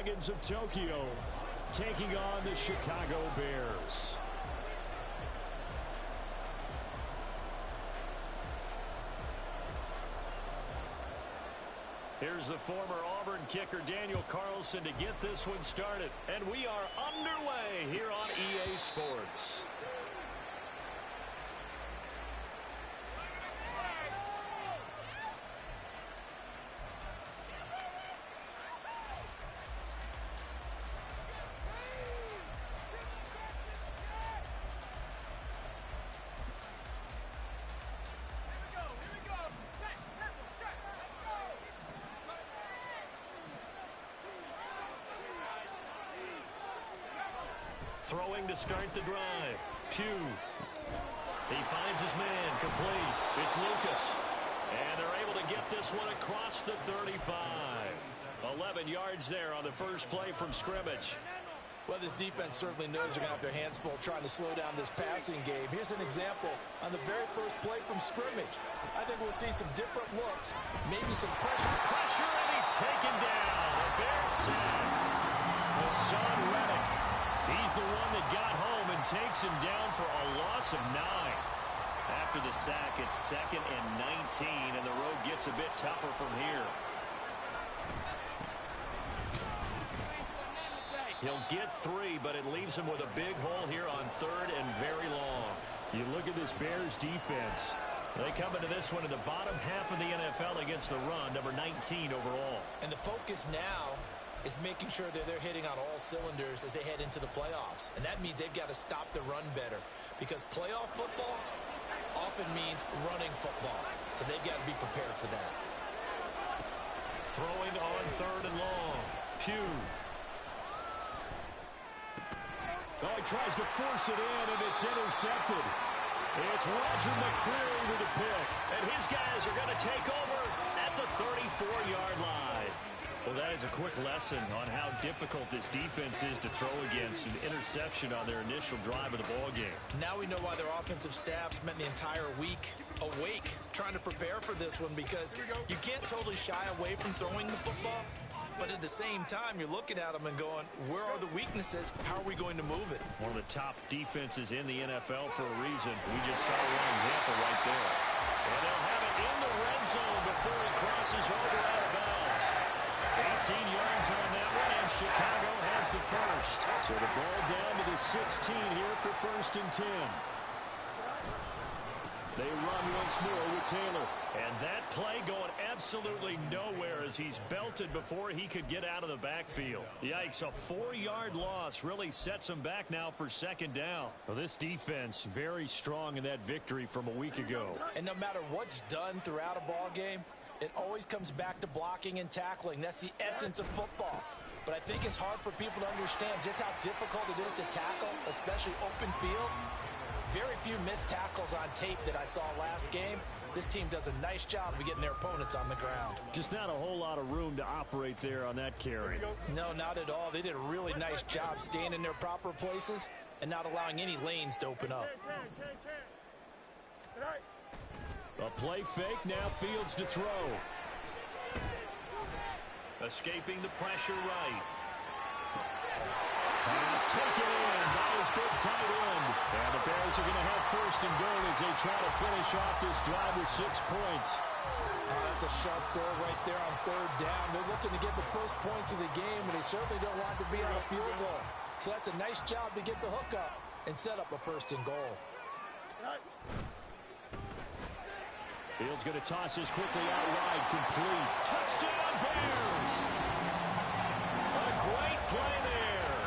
Dragons of Tokyo taking on the Chicago Bears. Here's the former Auburn kicker Daniel Carlson to get this one started. And we are underway here on EA Sports. Throwing to start the drive. Pugh. He finds his man. Complete. It's Lucas. And they're able to get this one across the 35. 11 yards there on the first play from scrimmage. Well, this defense certainly knows they're going to have their hands full trying to slow down this passing game. Here's an example on the very first play from scrimmage. I think we'll see some different looks, maybe some pressure. And he's taken down. The Bears sack. Hassan Reddick. He's the one that got home and takes him down for a loss of 9. After the sack, it's 2nd and 19, and the road gets a bit tougher from here. He'll get 3, but it leaves him with a big hole here on 3rd and very long. You look at this Bears defense. They come into this one in the bottom half of the NFL against the run, number 19 overall. And the focus now is making sure that they're hitting on all cylinders as they head into the playoffs. And that means they've got to stop the run better, because playoff football often means running football. So they've got to be prepared for that. Throwing on 3rd and long. Pugh. Oh, he tries to force it in, and it's intercepted. It's Roger McCreary with a pick. And his guys are going to take over at the 34-yard line. Well, that is a quick lesson on how difficult this defense is to throw against. An interception on their initial drive of the ballgame. Now we know why their offensive staff spent the entire week awake trying to prepare for this one, because you can't totally shy away from throwing the football. But at the same time, you're looking at them and going, where are the weaknesses? How are we going to move it? One of the top defenses in the NFL for a reason. We just saw one example right there. And they'll have it in the red zone before he crosses over out of bounds. 18 yards on that one, and Chicago has the first. So the ball down to the 16 here for 1st and 10. They run once more with Taylor. And that play going absolutely nowhere as he's belted before he could get out of the backfield. Yikes, a 4-yard loss really sets him back now for 2nd down. Well, this defense very strong in that victory from a week ago. And no matter what's done throughout a ball game, it always comes back to blocking and tackling. That's the essence of football. But I think it's hard for people to understand just how difficult it is to tackle, especially open field. Very few missed tackles on tape that I saw last game. This team does a nice job of getting their opponents on the ground. Just not a whole lot of room to operate there on that carry. No, not at all. They did a really nice job staying in their proper places and not allowing any lanes to open up. A play fake, now Fields to throw. Escaping the pressure right. Pass taken in by his big tight end. And the Bears are going to have 1st and goal as they try to finish off this drive with 6 points. That's a sharp throw right there on 3rd down. They're looking to get the first points of the game, and they certainly don't want to be on a field goal. So that's a nice job to get the hook up and set up a 1st and goal. Fields going to toss this quickly out wide, complete. Touchdown, Bears! A great play there.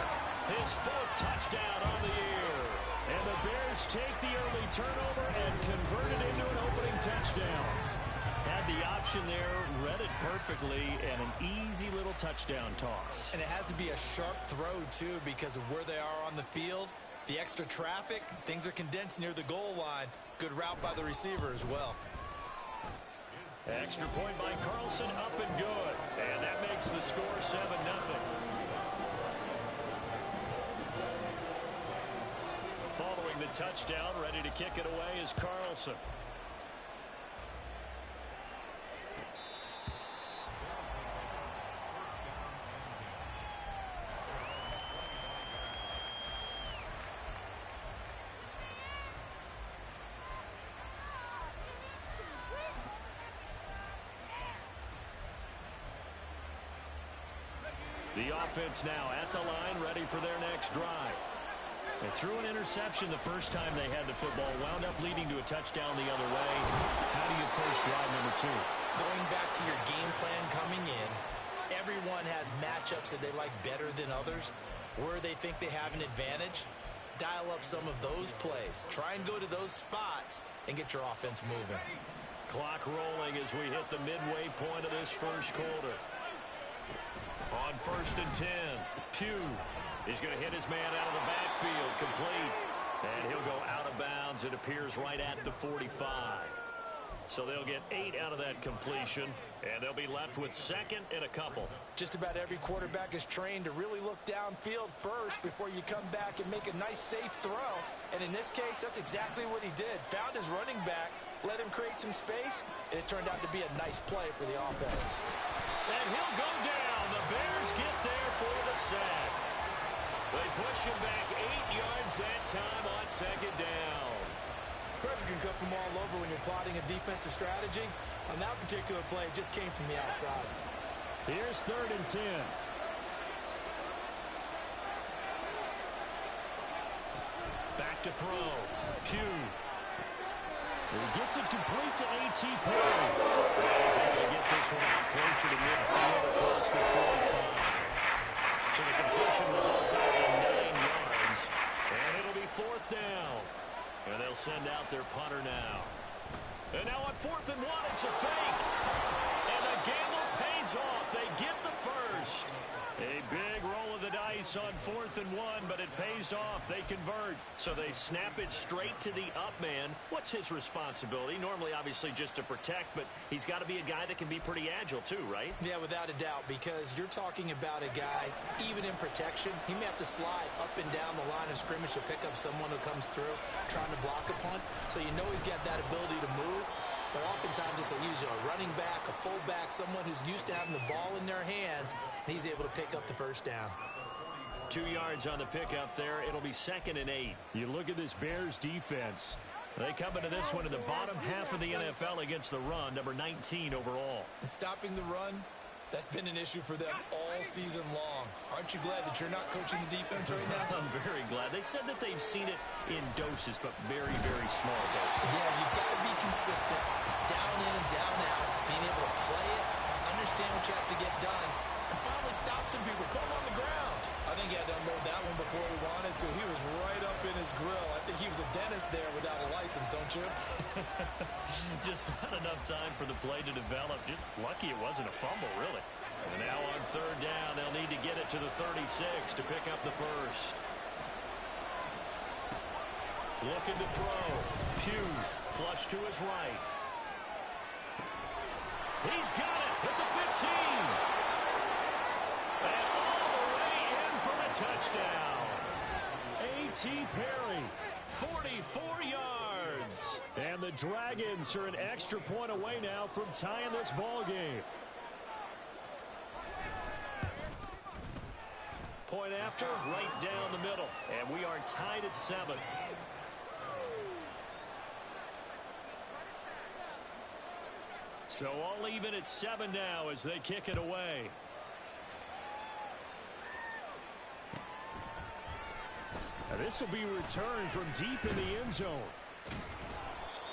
His 4th touchdown on the year. And the Bears take the early turnover and convert it into an opening touchdown. Had the option there, read it perfectly, and an easy little touchdown toss. And it has to be a sharp throw, too, because of where they are on the field. The extra traffic, things are condensed near the goal line. Good route by the receiver as well. Extra point by Carlson, up and good. And that makes the score 7-0. Following the touchdown, ready to kick it away is Carlson. The offense now at the line, ready for their next drive. They threw an interception the first time they had the football, wound up leading to a touchdown the other way. How do you approach drive number 2? Going back to your game plan coming in, everyone has matchups that they like better than others. Where they think they have an advantage, dial up some of those plays. Try and go to those spots and get your offense moving. Clock rolling as we hit the midway point of this first quarter. On 1st and 10, Pugh is going to hit his man out of the backfield, complete. And he'll go out of bounds. It appears right at the 45. So they'll get 8 out of that completion, and they'll be left with 2nd and a couple. Just about every quarterback is trained to really look downfield first before you come back and make a nice, safe throw. And in this case, that's exactly what he did. Found his running back, let him create some space, and it turned out to be a nice play for the offense. And he'll go down. The Bears get there for the sack. They push him back 8 yards that time on 2nd down. Pressure can come from all over when you're plotting a defensive strategy. On that particular play, it just came from the outside. Here's 3rd and 10. Back to throw. Pugh. He gets it complete to A.T. Perry. He's able to get this one out closer to midfield across the 45. So the completion was outside of 9 yards. And it'll be 4th down. And they'll send out their punter now. And now on 4th and 1, it's a fake. And the gamble pays off. They get the first. A big roll of the dice on 4th and 1, but it pays off. They convert. So they snap it straight to the up man. What's his responsibility? Normally, obviously, just to protect, but he's got to be a guy that can be pretty agile too, right? Yeah, without a doubt, because you're talking about a guy, even in protection, he may have to slide up and down the line of scrimmage to pick up someone who comes through trying to block a punt. So you know he's got that ability to move. But oftentimes it's usually a running back, a fullback, someone who's used to having the ball in their hands, and he's able to pick up the first down. 2 yards on the pickup there. It'll be 2nd and 8. You look at this Bears defense. They come into this one in the bottom half of the NFL against the run, number 19 overall. And stopping the run, that's been an issue for them all season long. Aren't you glad that you're not coaching the defense right now? I'm very glad. They said that they've seen it in doses, but very, very small doses. Yeah, you've got to be consistent. It's down in and down out. Being able to play it, understand what you have to get done, and finally stop some people, put them on the ground. I think he had to unload that one before he wanted to. He was right up in his grill. I think he was a dentist there without a license, don't you? Just not enough time for the play to develop. Just lucky it wasn't a fumble, really. And now on 3rd down, they'll need to get it to the 36 to pick up the first. Looking to throw. Pugh, flush to his right. He's got it at the 15. And all the way in for a touchdown. A.T. Perry, 44 yards. And the Dragons are an extra point away now from tying this ball game. Point after, right down the middle. And we are tied at 7. So all even at 7 now as they kick it away. Now this will be returned from deep in the end zone.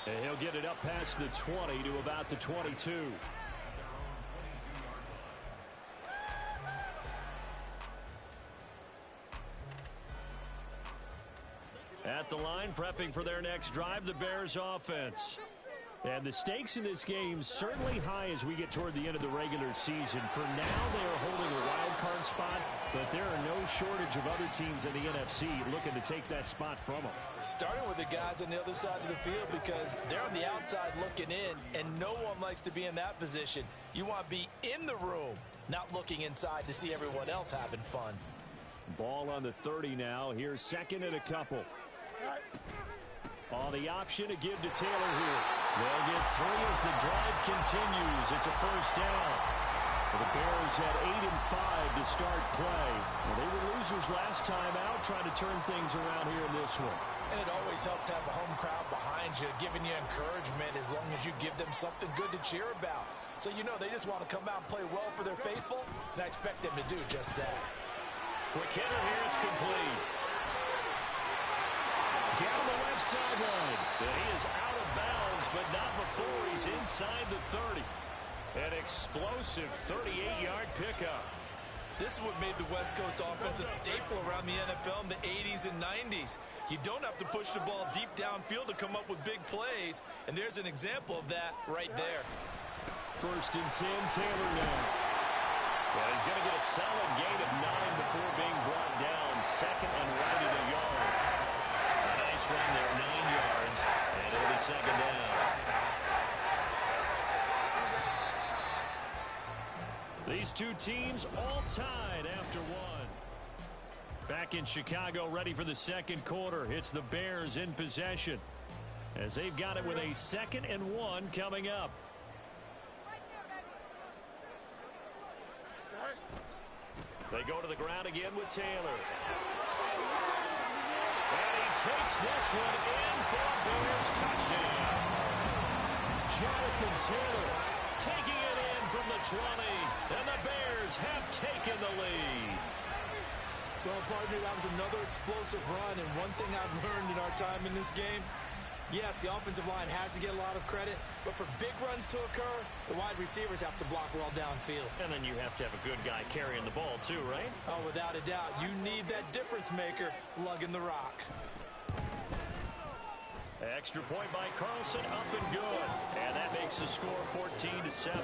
And he'll get it up past the 20 to about the 22. At the line, prepping for their next drive, the Bears offense. And the stakes in this game certainly high as we get toward the end of the regular season. For now, they are holding a wild card spot, but there are no shortage of other teams in the NFC looking to take that spot from them. Starting with the guys on the other side of the field because they're on the outside looking in, and no one likes to be in that position. You want to be in the room, not looking inside to see everyone else having fun. Ball on the 30 now. Here's 2nd and a couple. On the option to give to Taylor here. They'll get 3 as the drive continues. It's a first down. The Bears had 8 and 5 to start play. Well, they were losers last time out, trying to turn things around here in this one. And it always helps to have a home crowd behind you, giving you encouragement as long as you give them something good to cheer about. So you know they just want to come out and play well for their faithful, and I expect them to do just that. Quick hitter here, it's complete. Down the left sideline. And he is out of bounds, but not before he's inside the 30. An explosive 38-yard pickup. This is what made the West Coast offense a staple around the NFL in the 80s and 90s. You don't have to push the ball deep downfield to come up with big plays, and there's an example of that right there. 1st and 10, Taylor now. Well, he's going to get a solid gain of 9 before being brought down. 2nd and right at a yard. A nice run there, 9 yards, and it'll be 2nd down. These two teams all tied after one. Back in Chicago, ready for the 2nd quarter. It's the Bears in possession, as they've got it with a 2nd and 1 coming up. They go to the ground again with Taylor. And he takes this one in for a Bears touchdown. Jonathan Taylor taking it in from the 20. And the Bears have taken the lead. Well, partner, that was another explosive run. And one thing I've learned in our time in this game, yes, the offensive line has to get a lot of credit, but for big runs to occur, the wide receivers have to block well downfield. And then you have to have a good guy carrying the ball too, right? Oh, without a doubt. You need that difference maker lugging the rock. Extra point by Carlson, up and good. And that makes the score 14-7.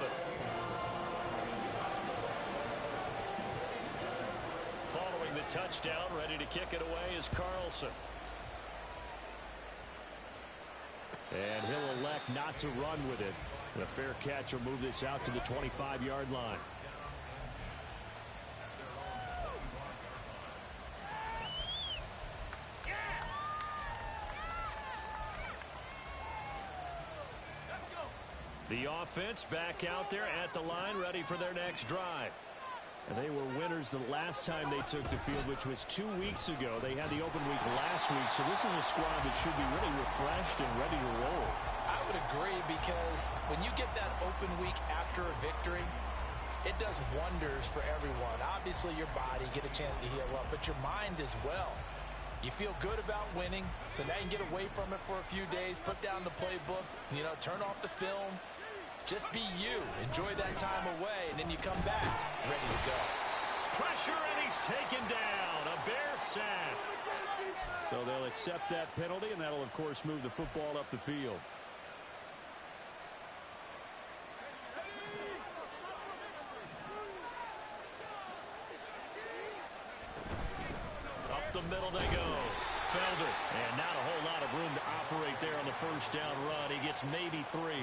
Following the touchdown, ready to kick it away is Carlson. And he'll elect not to run with it. And a fair catch will move this out to the 25-yard line. The offense back out there at the line, ready for their next drive. And they were winners the last time they took the field, which was 2 weeks ago. They had the open week last week, so this is a squad that should be really refreshed and ready to roll. I would agree, because when you get that open week after a victory, it does wonders for everyone. Obviously, your body, get a chance to heal up, but your mind as well. You feel good about winning, so now you can get away from it for a few days, put down the playbook, turn off the film. Just be you. Enjoy that time away, and then you come back ready to go. Pressure, and he's taken down. A Bear sack. So they'll accept that penalty, and that'll, of course, move the football up the field. Up the middle they go. Felder, and not a whole lot of room to operate there on the 1st down run. He gets maybe 3.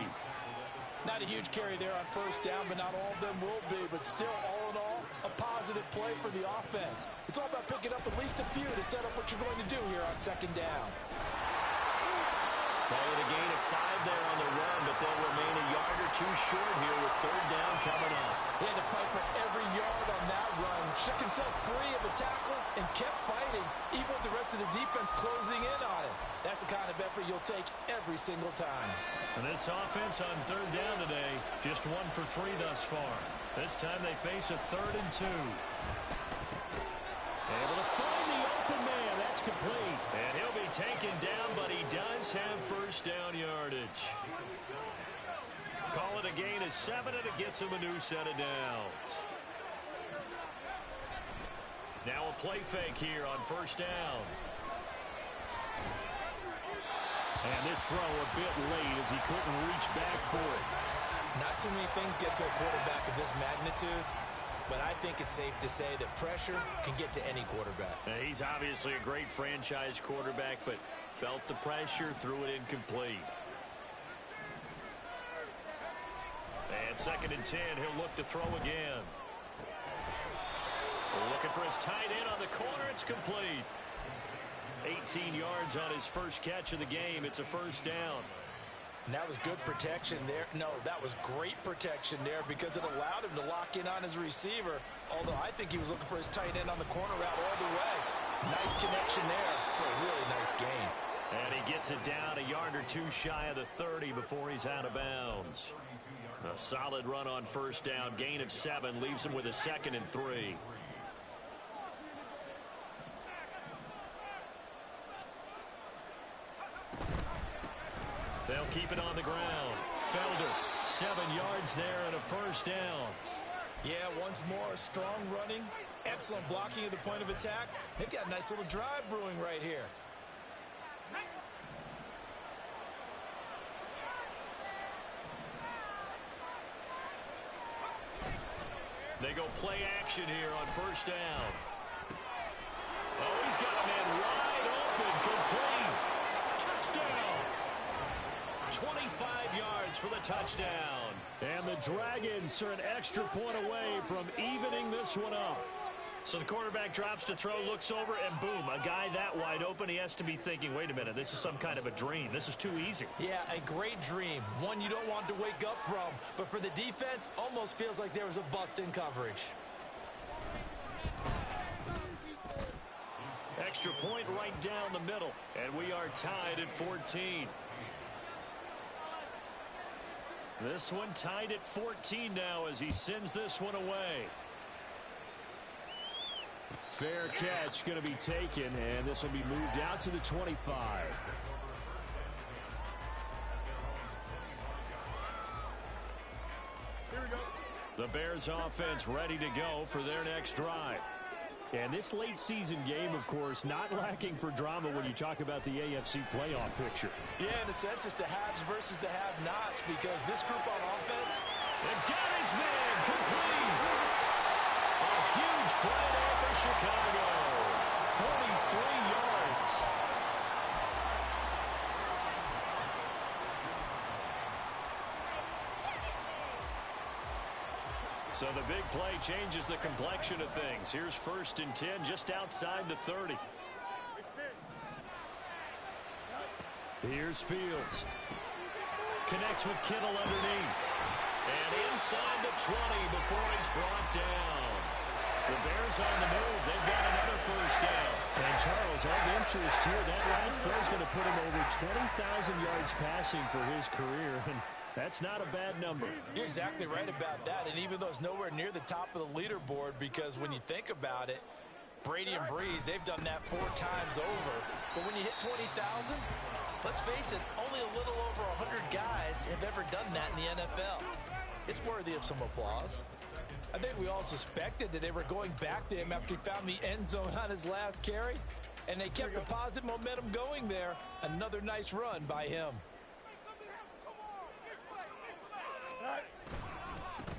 Not a huge carry there on 1st down, but not all of them will be. But still, all in all, a positive play for the offense. It's all about picking up at least a few to set up what you're going to do here on 2nd down. Call it a gain of 5 there on the run, but they'll remain a yard or 2 short here with 3rd down coming up. He had to fight for every yard on that run. Shook himself free of a tackle and kept fighting, even with the rest of the defense closing in on him. That's the kind of effort you'll take every single time. And this offense on 3rd down today, just 1 for 3 thus far. This time they face a 3rd and 2. Able to find the open man. That's complete. And he'll be taken down, but he does have 1st down yardage. Call it a gain of 7, and it gets him a new set of downs. Now a play fake here on 1st down. And this throw a bit late as he couldn't reach back for it. Not too many things get to a quarterback of this magnitude, but I think it's safe to say that pressure can get to any quarterback. Now, he's obviously a great franchise quarterback, but felt the pressure, threw it incomplete. And 2nd and 10, he'll look to throw again. Looking for his tight end on the corner. It's complete. 18 yards on his first catch of the game. It's a 1st down. And that was good protection there. No, that was great protection there because it allowed him to lock in on his receiver. Although I think he was looking for his tight end on the corner route all the way. Nice connection there for a really nice gain. And he gets it down a yard or two shy of the 30 before he's out of bounds. A solid run on first down. Gain of 7 leaves him with a 2nd and 3. They'll keep it on the ground. Felder, 7 yards there and a first down. Yeah, once more, strong running, excellent blocking at the point of attack. They've got a nice little drive brewing right here. They go play action here on first down. Oh, he's got a man wide open, complete. Touchdown. 25 yards for the touchdown. And the Dragons are an extra point away from evening this one up. So the quarterback drops to throw, looks over, and boom, a guy that wide open, he has to be thinking, wait a minute, this is some kind of a dream. This is too easy. Yeah, a great dream. One you don't want to wake up from. But for the defense, almost feels like there was a bust in coverage. Extra point right down the middle. And we are tied at 14. This one tied at 14 now as he sends this one away. Fair catch going to be taken, and this will be moved out to the 25. Here we go. The Bears offense ready to go for their next drive. And this late season game, of course, not lacking for drama when you talk about the AFC playoff picture. Yeah, in a sense, it's the haves versus the have-nots because this group on offense, they've got his man complete. A huge play there for Chicago. 43 yards. So the big play changes the complexion of things. Here's 1st and 10 just outside the 30. Here's Fields. Connects with Kittle underneath. And inside the 20 before he's brought down. The Bears on the move. They've got another first down. And Charles, of interest here, that last throw is going to put him over 20,000 yards passing for his career. And that's not a bad number. You're exactly right about that. And even though it's nowhere near the top of the leaderboard, because when you think about it, Brady and Breeze, they've done that 4 times over. But when you hit 20,000, let's face it, only a little over 100 guys have ever done that in the NFL. It's worthy of some applause. I think we all suspected that they were going back to him after he found the end zone on his last carry. And they kept the positive momentum going there. Another nice run by him.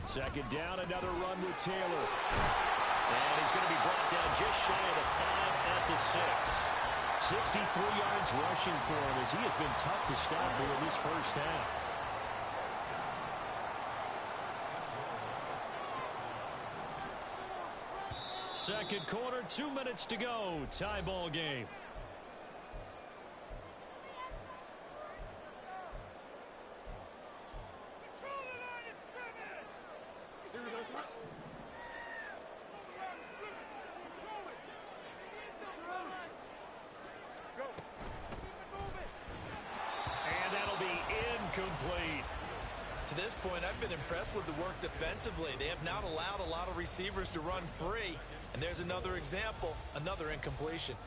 Second down, another run with Taylor. And he's going to be brought down just shy of the 5 at the 6. 63 yards rushing for him as he has been tough to stop here in this first half. Second quarter, 2 minutes to go. Tie ball game. Complete. To this point, I've been impressed with the work defensively. They have not allowed a lot of receivers to run free. And there's another example, another incompletion.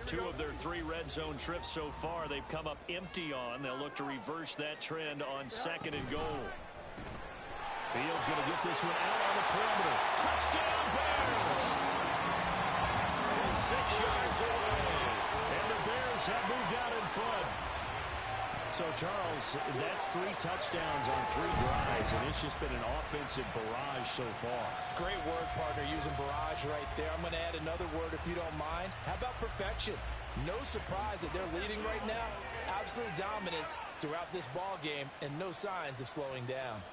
Two of their 3 red zone trips so far, they've come up empty on. They'll look to reverse that trend on 2nd and goal. Fields going to get this one out on the perimeter. Touchdown, Bears! From 6 yards away. And the Bears have moved out in front. So, Charles, that's 3 touchdowns on 3 drives, and it's just been an offensive barrage so far. Great word, partner, using barrage right there. I'm going to add another word if you don't mind. How about perfection? No surprise that they're leading right now. Absolute dominance throughout this ball game, and no signs of slowing down.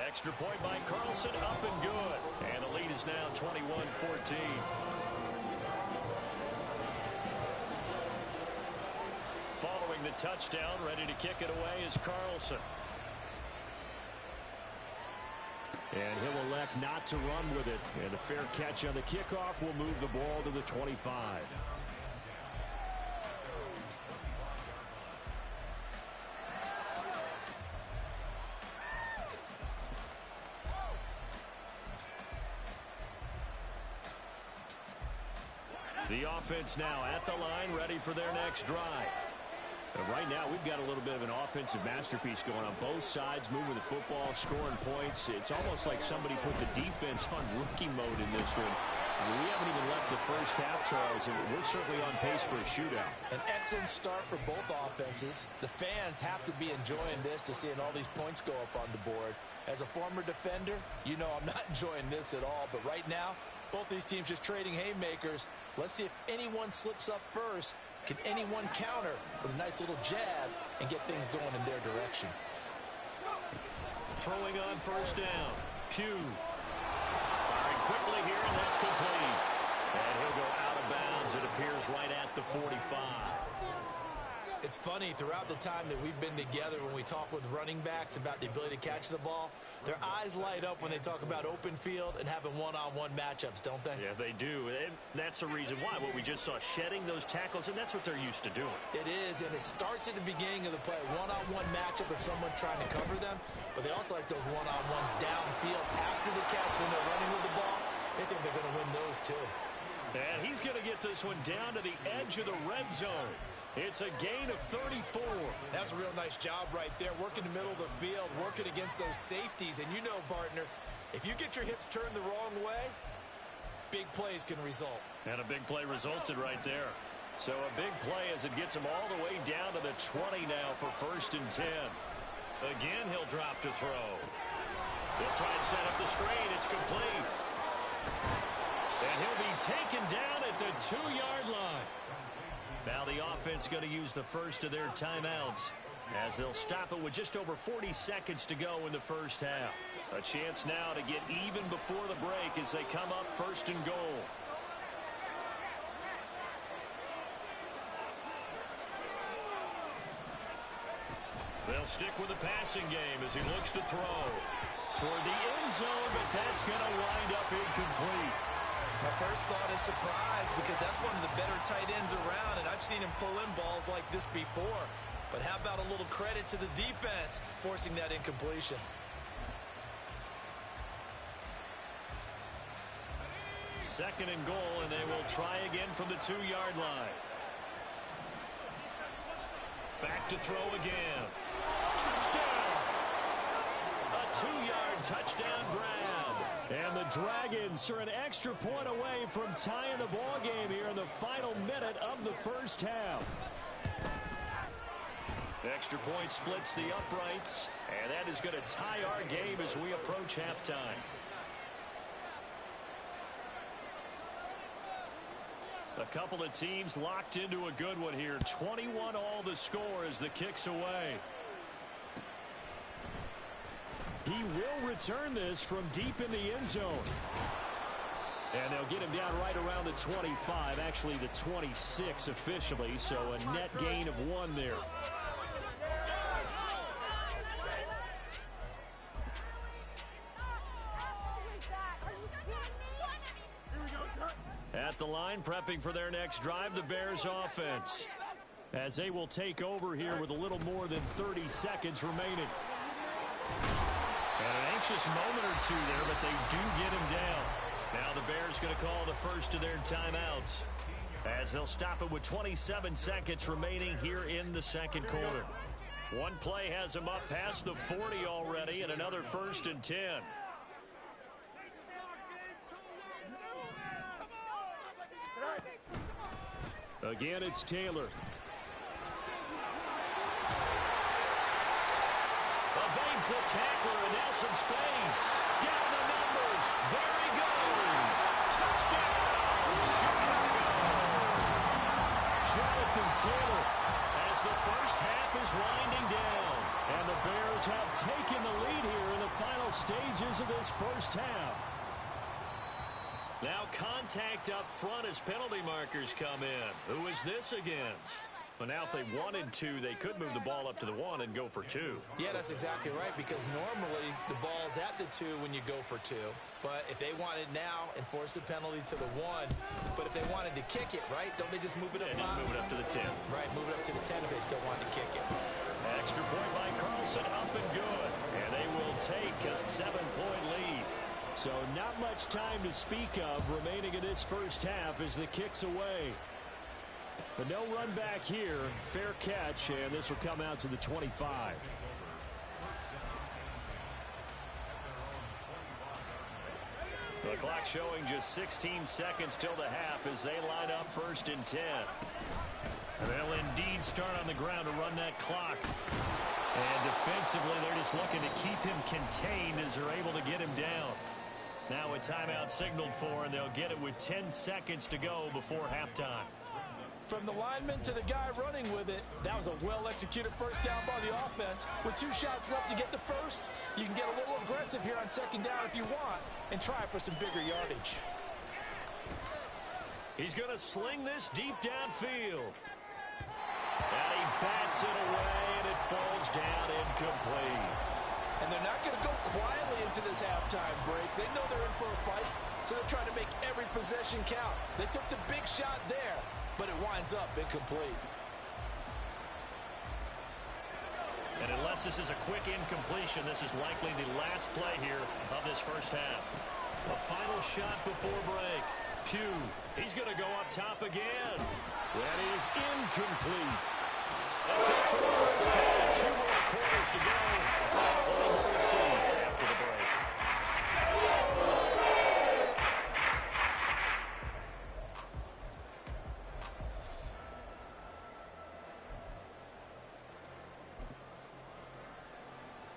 Extra point by Carlson, up and good. And the lead is now 21-14. Following the touchdown, ready to kick it away is Carlson. And he'll elect not to run with it. And a fair catch on the kickoff will move the ball to the 25. The offense now at the line, ready for their next drive. And right now, we've got a little bit of an offensive masterpiece going on both sides, moving the football, scoring points. It's almost like somebody put the defense on rookie mode in this one. I mean, we haven't even left the first half, Charles, and we're certainly on pace for a shootout. An excellent start for both offenses. The fans have to be enjoying this to seeing all these points go up on the board. As a former defender, you know I'm not enjoying this at all. But right now, both these teams just trading haymakers. Let's see if anyone slips up first. Can anyone counter with a nice little jab and get things going in their direction? Throwing on first down. Pugh. Firing quickly here, and that's complete. And he'll go out of bounds. It appears right at the 45. It's funny, throughout the time that we've been together, when we talk with running backs about the ability to catch the ball, their eyes light up when they talk about open field and having one-on-one matchups, don't they? Yeah, they do. And that's the reason why. What we just saw, shedding those tackles, and that's what they're used to doing. It is, and it starts at the beginning of the play. One-on-one matchup if someone's trying to cover them, but they also like those one-on-ones downfield after the catch when they're running with the ball. They think they're going to win those, too. And he's going to get this one down to the edge of the red zone. It's a gain of 34. That's a real nice job right there, working the middle of the field, working against those safeties. And you know, partner, if you get your hips turned the wrong way, big plays can result. And a big play resulted right there. So a big play as it gets him all the way down to the 20 now for 1st and 10. Again, he'll drop to throw. He'll try and set up the screen. It's complete. And he'll be taken down at the 2-yard line. Now the offense going to use the first of their timeouts as they'll stop it with just over 40 seconds to go in the first half. A chance now to get even before the break as they come up 1st and goal. They'll stick with the passing game as he looks to throw toward the end zone, but that's going to wind up incomplete. My first thought is surprise because that's one of the better tight ends around, and I've seen him pull in balls like this before. But how about a little credit to the defense forcing that incompletion? Second and goal, and they will try again from the 2-yard line. Back to throw again. Touchdown! A 2-yard touchdown grab. And the Dragons are an extra point away from tying the ball game here in the final minute of the first half. Extra point splits the uprights, and that is going to tie our game as we approach halftime. A couple of teams locked into a good one here. 21 all the score as the kick's away. He will return this from deep in the end zone. And they'll get him down right around the 25, actually the 26 officially, so a net gain of 1 there. At the line, prepping for their next drive, the Bears offense, as they will take over here with a little more than 30 seconds remaining. And an anxious moment or two there, but they do get him down. Now the Bears going to call the first of their timeouts as they'll stop it with 27 seconds remaining here in the second quarter. One play has him up past the 40 already, and another 1st and 10. Again, it's Taylor. Evades the tackler, and now some space. Down the numbers. There he goes. Touchdown, Chicago. Jonathan Taylor as the first half is winding down. And the Bears have taken the lead here in the final stages of this first half. Now contact up front as penalty markers come in. Who is this against? But now if they wanted to, they could move the ball up to the 1 and go for 2. Yeah, that's exactly right, because normally the ball's at the 2 when you go for 2. But if they want it now and force the penalty to the 1, but if they wanted to kick it, right, don't they just move it up? Yeah, just move it up to the 10. Right, move it up to the 10 if they still want to kick it. Extra point by Carlson, up and good. And they will take a 7-point lead. So not much time to speak of remaining in this first half as the kick's away. But no run back here. Fair catch, and this will come out to the 25. The clock showing just 16 seconds till the half as they line up 1st and 10. And they'll indeed start on the ground to run that clock. And defensively, they're just looking to keep him contained as they're able to get him down. Now a timeout signaled for, and they'll get it with 10 seconds to go before halftime. From the lineman to the guy running with it, that was a well-executed first down by the offense. With 2 shots left to get the first, you can get a little aggressive here on 2nd down if you want and try for some bigger yardage. He's going to sling this deep downfield. And he bats it away, and it falls down incomplete. And they're not going to go quietly into this halftime break. They know they're in for a fight, so they're trying to make every possession count. They took the big shot there, but it winds up incomplete. And unless this is a quick incompletion, this is likely the last play here of this first half. A final shot before break. Pugh, he's going to go up top again. That is incomplete. That's it for the first half. 2 more quarters to go. Plenty more to see after the break.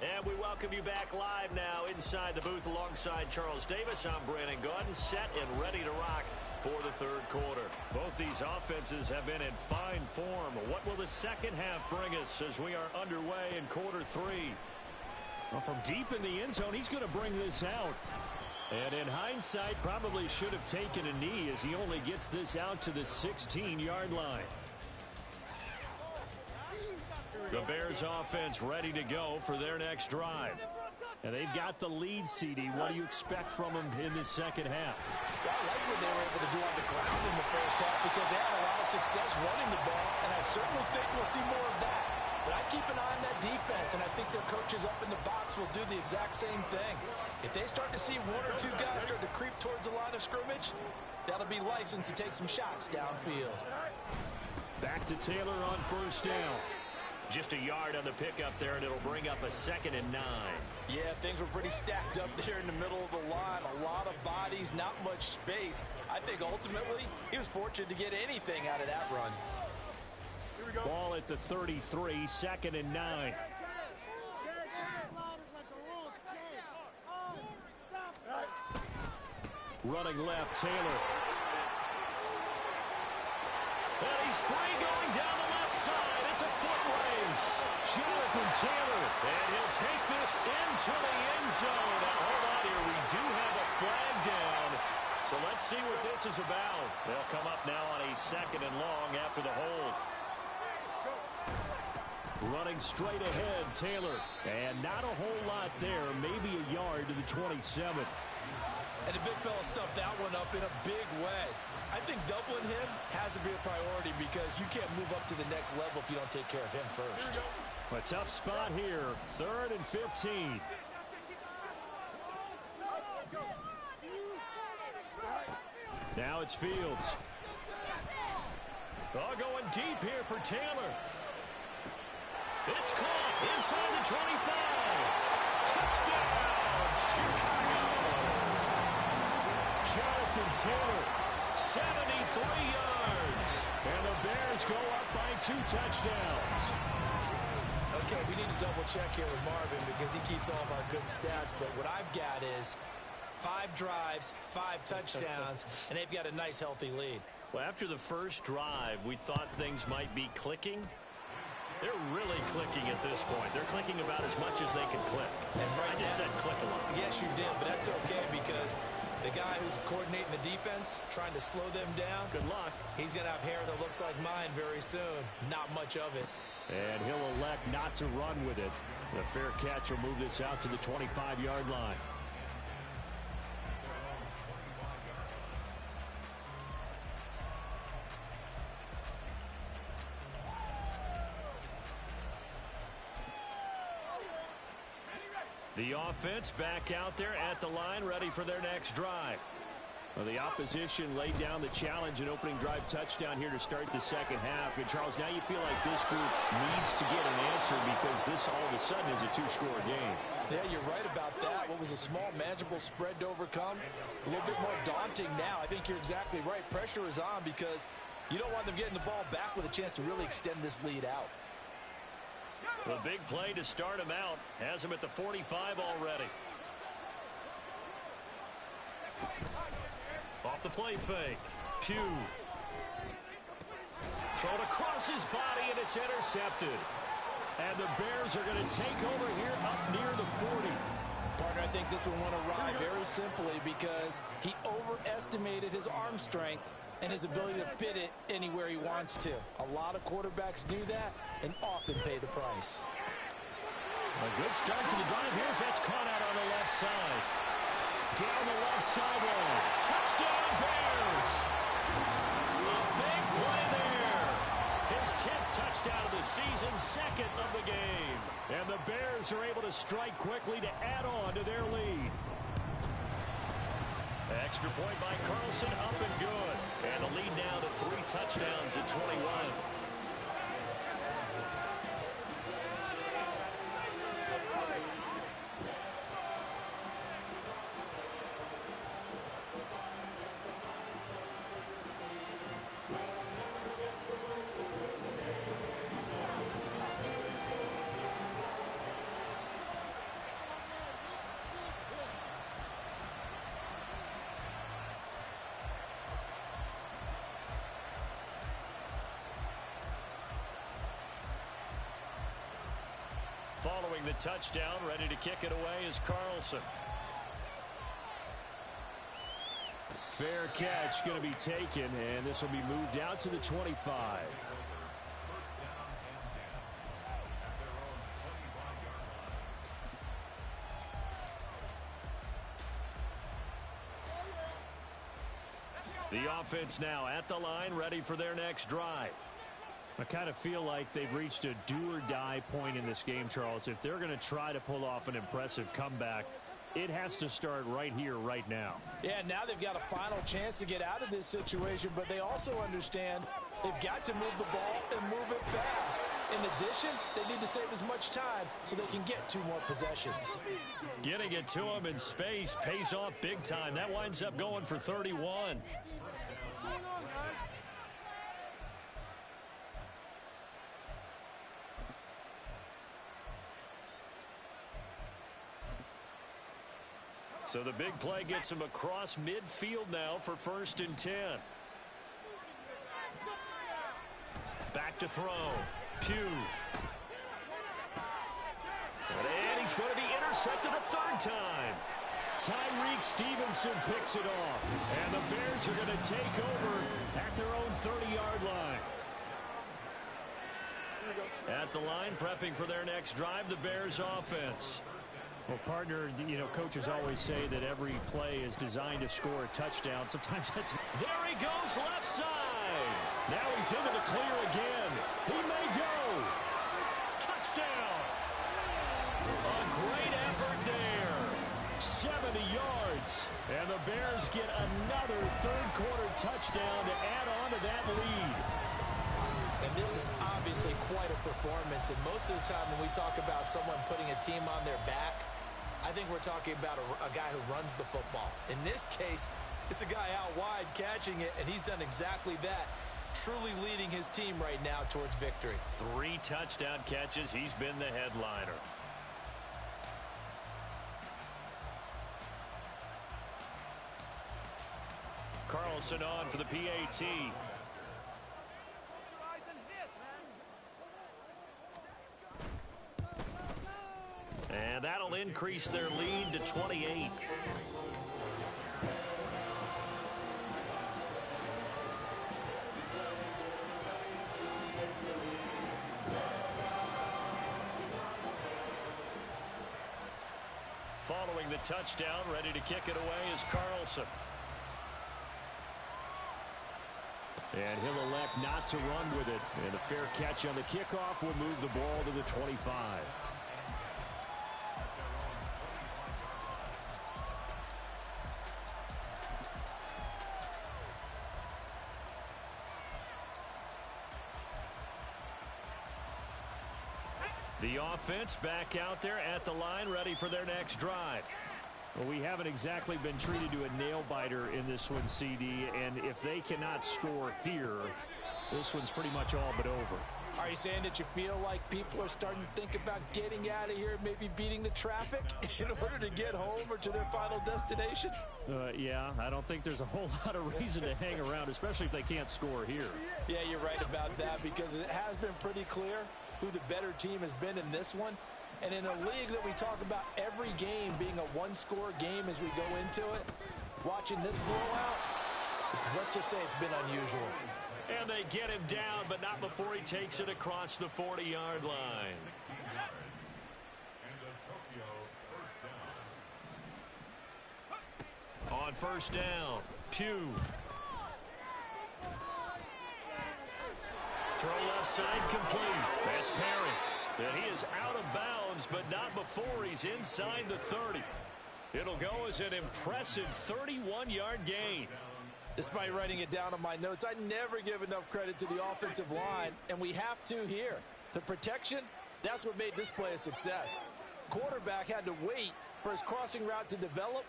And we welcome you back live now inside the booth alongside Charles Davis. I'm Brandon Gaudin, set and ready to rock for the 3rd quarter. Both these offenses have been in fine form. What will the second half bring us as we are underway in quarter 3? Well, from deep in the end zone, he's going to bring this out. And in hindsight, probably should have taken a knee as he only gets this out to the 16-yard line. The Bears offense ready to go for their next drive. And they've got the lead, CD. What do you expect from them in the second half? Well, I like what they were able to do on the ground in the first half because they had a lot of success running the ball, and I certainly think we'll see more of that. But I keep an eye on that defense, and I think their coaches up in the box will do the exact same thing. If they start to see 1 or 2 guys start to creep towards the line of scrimmage, that'll be licensed to take some shots downfield. Back to Taylor on 1st down. Just a yard on the pickup there, and it'll bring up a 2nd and 9. Yeah, things were pretty stacked up there in the middle of the line. A lot of bodies, not much space. I think ultimately he was fortunate to get anything out of that run. Here we go. Ball at the 33, 2nd and 9. Running left, Taylor. And he's free going down the left side. It's a foot race. Jonathan Taylor. And he'll take this into the end zone. Now, hold on here. We do have a flag down. So let's see what this is about. They'll come up now on a 2nd and long after the hold. Running straight ahead, Taylor. And not a whole lot there. Maybe a yard to the 27. And the big fella stuffed that one up in a big way. I think doubling him has to be a priority because you can't move up to the next level if you don't take care of him first. A tough spot here. 3rd and 15. Now it's Fields. Oh, going deep here for Taylor. It's caught inside the 25. Touchdown, Chicago. Jonathan Taylor, 73 yards. And the Bears go up by 2 touchdowns. Okay, we need to double check here with Marvin because he keeps all of our good stats. But what I've got is 5 drives, 5 touchdowns, and they've got a nice, healthy lead. Well, after the first drive, we thought things might be clicking. They're really clicking at this point. They're clicking about as much as they can click. And right I just said click a lot. Yes, you did, but that's okay because The guy who's coordinating the defense, trying to slow them down. Good luck. He's going to have hair that looks like mine very soon. Not much of it. And he'll elect not to run with it. The fair catch will move this out to the 25-yard line. The offense back out there at the line, ready for their next drive. Well, the opposition laid down the challenge and opening drive touchdown here to start the second half. And, Charles, now you feel like this group needs to get an answer because this all of a sudden is a two-score game. Yeah, you're right about that. What was a small, manageable spread to overcome, a little bit more daunting now. I think you're exactly right. Pressure is on because you don't want them getting the ball back with a chance to really extend this lead out. The big play to start him out. Has him at the 45 already. Off the play fake. Pugh. Thrown across his body, and it's intercepted. And the Bears are going to take over here up near the 40. Partner, I think this one went awry very simply because he overestimated his arm strength and his ability to fit it anywhere he wants to. A lot of quarterbacks do that and often pay the price. A good start to the drive. That's caught out on the left side. Down the left sideline. Touchdown, Bears! A big play there. His 10th touchdown of the season, second of the game. And the Bears are able to strike quickly to add on to their lead. Extra point by Carlson, up and good. And the lead now to 3 touchdowns at 21. Following the touchdown, ready to kick it away is Carlson. Fair catch going to be taken, and this will be moved out to the 25. The offense now at the line, ready for their next drive. I kind of feel like they've reached a do-or-die point in this game, Charles. If they're going to try to pull off an impressive comeback, it has to start right here, right now. Yeah, now they've got a final chance to get out of this situation, but they also understand they've got to move the ball and move it fast. In addition, they need to save as much time so they can get 2 more possessions. Getting it to them in space pays off big time. That winds up going for 31. So the big play gets him across midfield now for 1st and 10. Back to throw. Pugh. And he's going to be intercepted a 3rd time. Tyreek Stevenson picks it off. And the Bears are going to take over at their own 30-yard line. At the line, prepping for their next drive, the Bears offense. Well, partner, you know, coaches always say that every play is designed to score a touchdown. Sometimes that's... There he goes, left side. Now he's into the clear again. He may go. Touchdown. A great effort there. 70 yards. And the Bears get another 3rd-quarter touchdown to add on to that lead. And this is obviously quite a performance. And most of the time when we talk about someone putting a team on their back, I think we're talking about a guy who runs the football. In this case, it's a guy out wide catching it, and he's done exactly that, truly leading his team right now towards victory. 3 touchdown catches. He's been the headliner. Carlson on for the PAT. And that'll increase their lead to 28. scoring the touchdown. Ready to kick it away is Carlson. And he'll elect not to run with it. And a fair catch on the kickoff will move the ball to the 25. The offense back out there at the line, ready for their next drive. Well, we haven't exactly been treated to a nail-biter in this one, CD, and if they cannot score here, this one's pretty much all but over. Are you saying that you feel like people are starting to think about getting out of here, maybe beating the traffic in order to get home or to their final destination? Yeah, I don't think there's a whole lot of reason to hang around, especially if they can't score here. Yeah, you're right about that, because it has been pretty clear who the better team has been in this one. And in a league that we talk about every game being a one-score game as we go into it, watching this blowout, let's just say it's been unusual. And they get him down, but not before he takes it across the 40-yard line. On first down, Pugh. Throw left side complete. That's Perry. And he is out of bounds, but not before he's inside the 30. It'll go as an impressive 31-yard gain. Despite writing it down on my notes, I never give enough credit to the offensive line, and we have to here. The protection, that's what made this play a success. Quarterback had to wait for his crossing route to develop,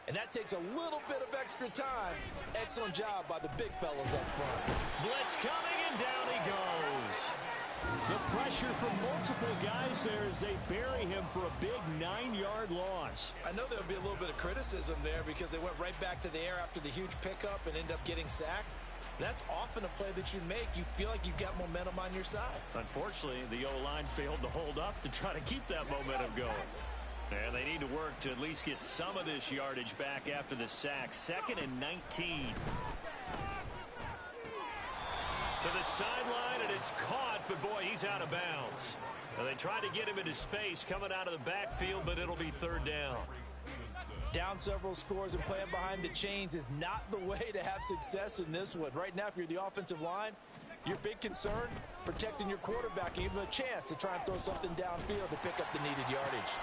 and that takes a little bit of extra time. Excellent job by the big fellas up front. Blitz coming, and down he goes. The pressure from multiple guys there as they bury him for a big 9-yard loss. I know there'll be a little bit of criticism there because they went right back to the air after the huge pickup and ended up getting sacked. That's often a play that you make. You feel like you've got momentum on your side. Unfortunately, the O-line failed to hold up to try to keep that momentum going. And they need to work to at least get some of this yardage back after the sack. 2nd and 19. To the sideline, and it's caught, but boy, he's out of bounds. And they tried to get him into space coming out of the backfield, but it'll be 3rd down. Down several scores and playing behind the chains is not the way to have success in this one. Right now, if you're the offensive line, your big concern, protecting your quarterback and give him a chance to try and throw something downfield to pick up the needed yardage.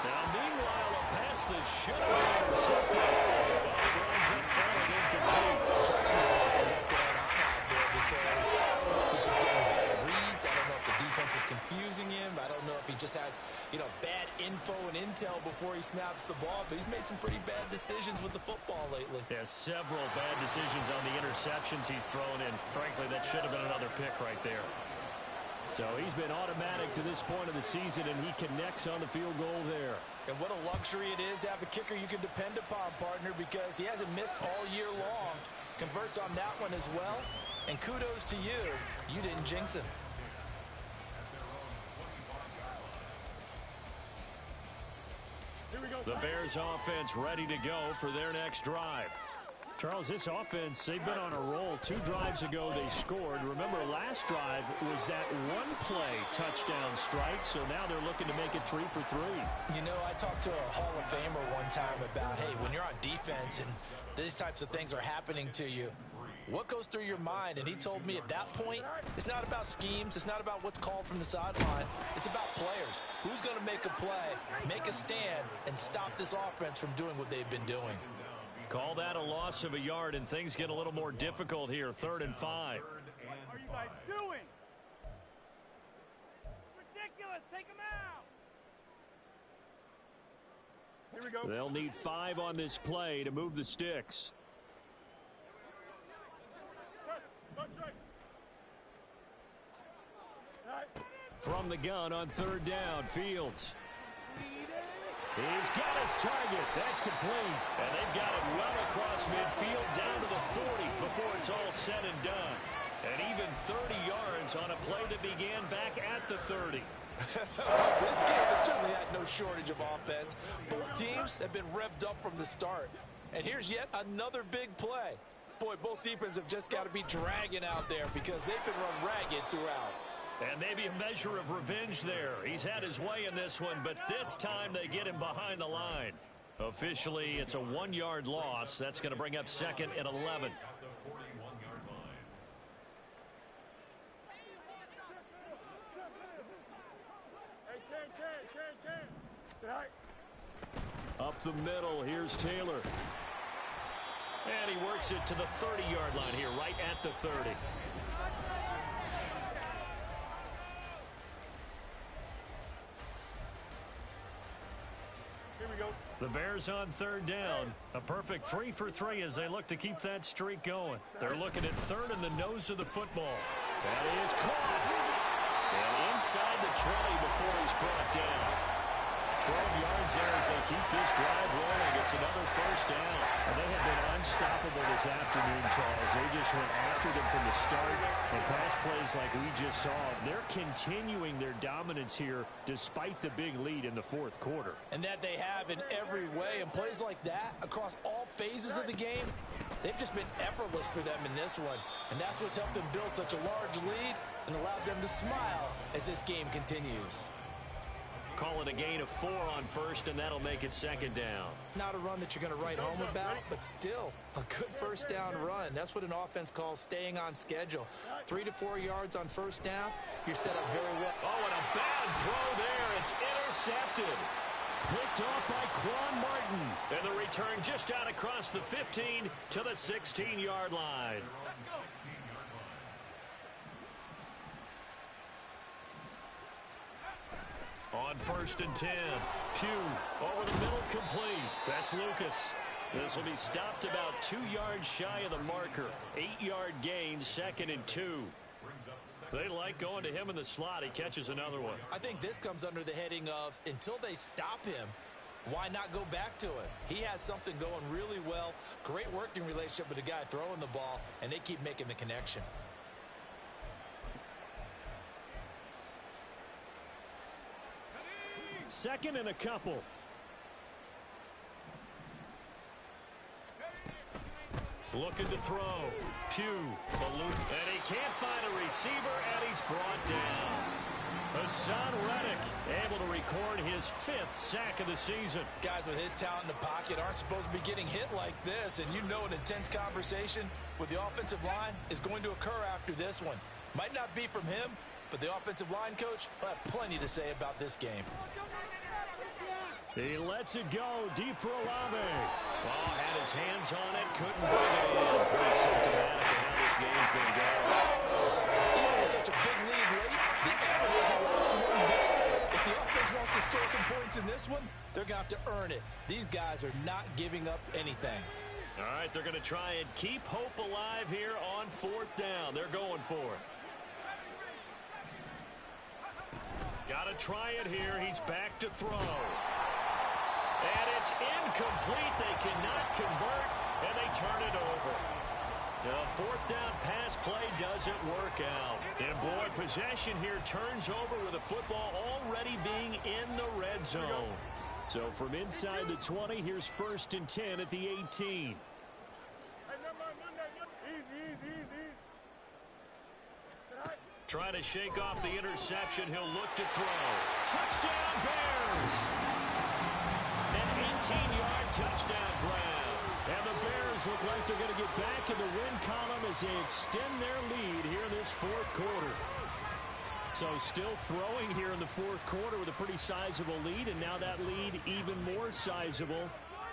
Now, meanwhile, a pass that should have been intercepted. Ball runs up front and incomplete. Trying to decipher what's going on out there because he's just getting bad reads. I don't know if the defense is confusing him. I don't know if he just has, bad info and intel before he snaps the ball. But he's made some pretty bad decisions with the football lately. Yeah, several bad decisions on the interceptions he's thrown in. Frankly, that should have been another pick right there. So he's been automatic to this point of the season, and he connects on the field goal there. And what a luxury it is to have a kicker you can depend upon, partner, because he hasn't missed all year long. Converts on that one as well. And kudos to you. You didn't jinx him. Here we go. The Bears offense ready to go for their next drive. Charles, this offense, they've been on a roll. 2 drives ago, they scored. Remember, last drive was that one-play touchdown strike, so now they're looking to make it 3 for 3. I talked to a Hall of Famer one time about, hey, when you're on defense and these types of things are happening to you, what goes through your mind? And he told me at that point, it's not about schemes. It's not about what's called from the sideline. It's about players. Who's going to make a play, make a stand, and stop this offense from doing what they've been doing? Call that a loss of a yard, and things get a little more difficult here. 3rd and 5. What are you guys doing? Ridiculous. Take him out. Here we go. They'll need 5 on this play to move the sticks. From the gun on 3rd down, Fields. He's got his target. That's complete. And they've got it well across midfield down to the 40 before it's all said and done. And even 30 yards on a play that began back at the 30. This game has certainly had no shortage of offense. Both teams have been revved up from the start. And here's yet another big play. Boy, both defenses have just got to be dragging out there because they've been run ragged throughout. And maybe a measure of revenge there. He's had his way in this one, but this time they get him behind the line. Officially, it's a 1-yard loss. That's going to bring up 2nd and 11. Up the middle, here's Taylor. And he works it to the 30-yard line here, right at the 30. Here we go. The Bears on 3rd down. A perfect 3 for 3 as they look to keep that streak going. They're looking at 3rd in the nose of the football. That is caught. And inside the 20 before he's brought down. 12 yards there as they keep this drive rolling. It's another 1st down. And they have been unstoppable this afternoon, Charles. They just went after them from the start. And pass plays like we just saw, they're continuing their dominance here despite the big lead in the 4th quarter. And that they have in every way. And plays like that across all phases of the game, they've just been effortless for them in this one. And that's what's helped them build such a large lead and allowed them to smile as this game continues. Call it a gain of 4 on 1st, and that'll make it 2nd down. Not a run that you're going to write home about, but still a good 1st down run. That's what an offense calls staying on schedule. 3 to 4 yards on 1st down, you're set up very well. Oh, and a bad throw there. It's intercepted. Picked off by Quan Martin. And the return just out across the 15 to the 16-yard line. On 1st and 10, Pugh over the middle, complete. That's Lucas. This will be stopped about 2 yards shy of the marker. 8-yard gain, 2nd and 2. They like going to him in the slot. He catches another one. I think this comes under the heading of until they stop him, why not go back to it? He has something going really well. Great working relationship with the guy throwing the ball, and they keep making the connection. Second and a couple. Looking to throw. Pugh. And he can't find a receiver, and he's brought down. Hassan Reddick able to record his 5th sack of the season. Guys with his talent in the pocket aren't supposed to be getting hit like this, and you know an intense conversation with the offensive line is going to occur after this one. Might not be from him, but the offensive line coach will have plenty to say about this game. He lets it go deep for Olave. Oh, had his hands on it, couldn't bring it in. Pretty symptomatic of how this game's been going. Even with such a big lead late, the effort isn't lost to one bit. If the offense wants to score some points in this one, they're going to have to earn it. These guys are not giving up anything. All right, they're going to try and keep hope alive here on 4th down. They're going for it. Got to try it here. He's back to throw. And it's incomplete. They cannot convert, and they turn it over. The 4th down pass play doesn't work out. And, boy, possession here turns over with the football already being in the red zone. So from inside the 20, here's 1st and 10 at the 18. Trying to shake off the interception. He'll look to throw. Touchdown, Bears! An 18-yard touchdown grab. And the Bears look like they're going to get back in the win column as they extend their lead here in this 4th quarter. So still throwing here in the 4th quarter with a pretty sizable lead, and now that lead even more sizable.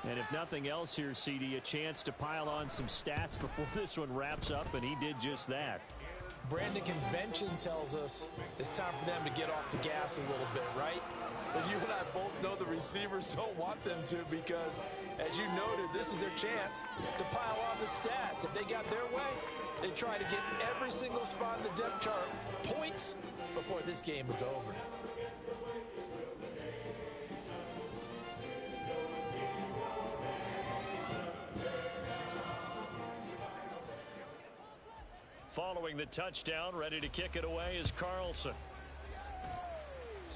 And if nothing else here, CD, a chance to pile on some stats before this one wraps up, and he did just that. Brandon, convention tells us it's time for them to get off the gas a little bit, right? But you and I both know the receivers don't want them to because, as you noted, this is their chance to pile on the stats. If they got their way, they try to get every single spot in the depth chart points before this game is over. Following the touchdown, ready to kick it away is Carlson.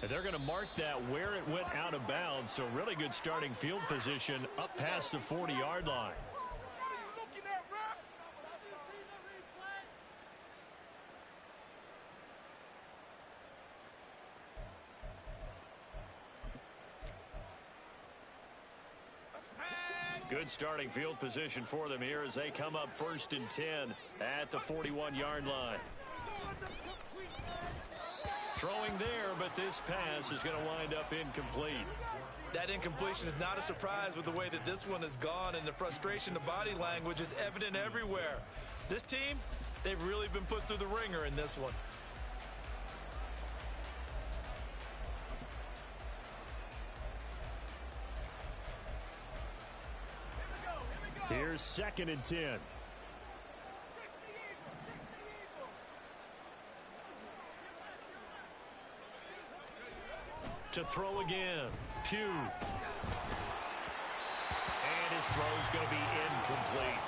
And they're going to mark that where it went out of bounds, so really good starting field position up past the 40-yard line. Good starting field position for them here as they come up 1st and 10 at the 41-yard line. Throwing there, but this pass is going to wind up incomplete. That incompletion is not a surprise with the way that this one has gone, and the frustration, the body language is evident everywhere. This team, they've really been put through the ringer in this one. Here's 2nd and 10. To throw again. Pugh. And his throw's going to be incomplete.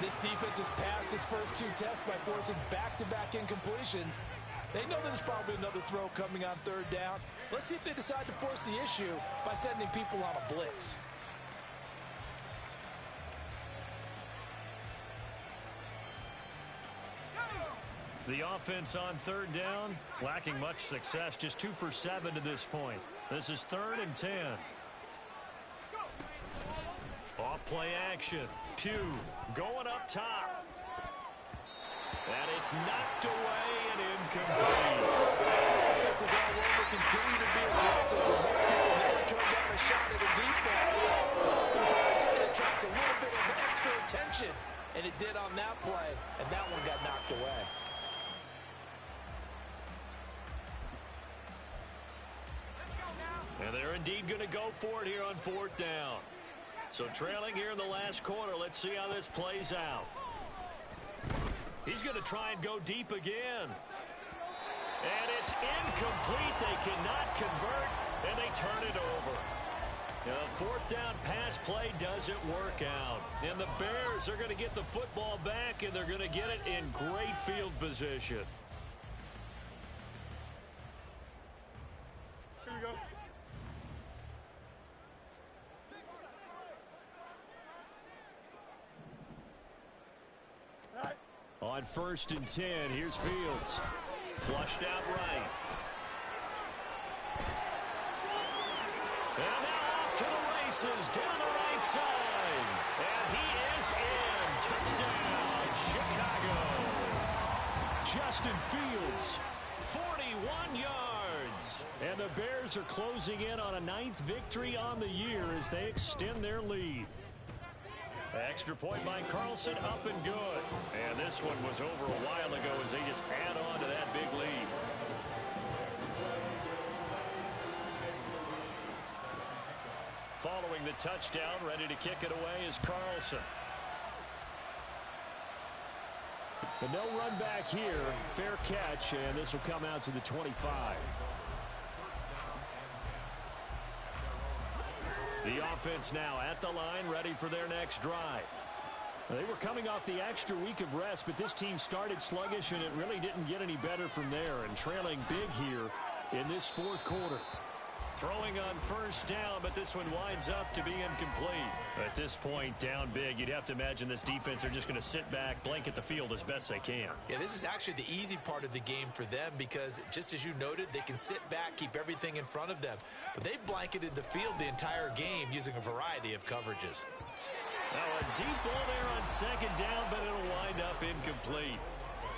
This defense has passed its first 2 tests by forcing back-to-back incompletions. They know there's probably another throw coming on 3rd down. Let's see if they decide to force the issue by sending people on a blitz. The offense on 3rd down, lacking much success, just 2 for 7 to this point. This is 3rd and 10. Off play action. Pugh going up top. And it's knocked away and incomplete. Offense is all over, continue to be aggressive, but most people never turn down a shot at a deep ball. Oftentimes it attracts a little bit of extra attention, and it did on that play, and that one got knocked away. And they're indeed going to go for it here on 4th down. So trailing here in the last quarter, let's see how this plays out. He's going to try and go deep again. And it's incomplete. They cannot convert, and they turn it over. The 4th down pass play doesn't work out. And the Bears are going to get the football back, and they're going to get it in great field position. Here we go. On 1st and 10, here's Fields. Flushed out right. And now off to the races down the right side. And he is in. Touchdown, Chicago. Justin Fields, 41 yards. And the Bears are closing in on a 9th victory on the year as they extend their lead. Extra point by Carlson, up and good. And this one was over a while ago as they just add on to that big lead. Following the touchdown, ready to kick it away is Carlson. But no run back here. Fair catch, and this will come out to the 25. The offense now at the line, ready for their next drive. They were coming off the extra week of rest, but this team started sluggish, and it really didn't get any better from there, and trailing big here in this 4th quarter. Throwing on 1st down, but this one winds up to be incomplete. At this point, down big, you'd have to imagine this defense are just going to sit back, blanket the field as best they can. Yeah, this is actually the easy part of the game for them because, just as you noted, they can sit back, keep everything in front of them. But they've blanketed the field the entire game using a variety of coverages. Now a deep ball there on 2nd down, but it'll wind up incomplete.